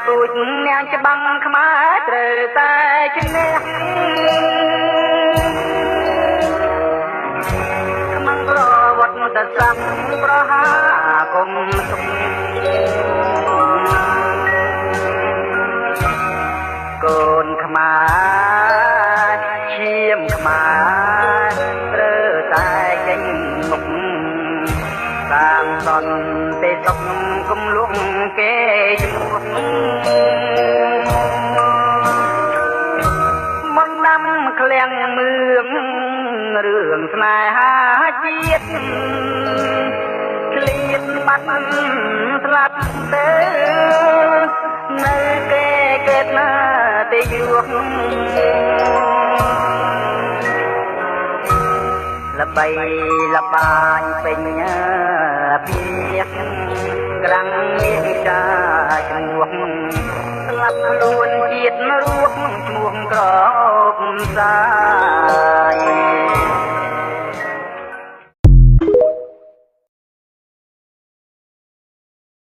ទូចនាងច្បាំងខ្មែរត្រូវតែឈ្នះខ្មាំងប្រវត្តិសាស្ត្រប្រហាគុំសុខកូនខ្មែរឈាមខ្មែរត្រូវតែចេញមុខសាងសង់ទេសុខគំលុកគេឈ្មោះមកដាំឃ្លាំងមឿងរឿងស្នេហាជាតិឃ្លៀតបាត់ស្លាប់ទៅនៅគេកេតណាទេយុគល្បីល្បាញពេញពីក្រាំងមានចាឈ្មោះស្លាប់ខ្លួនជាតិរួបឈ្មោះក្រោបសា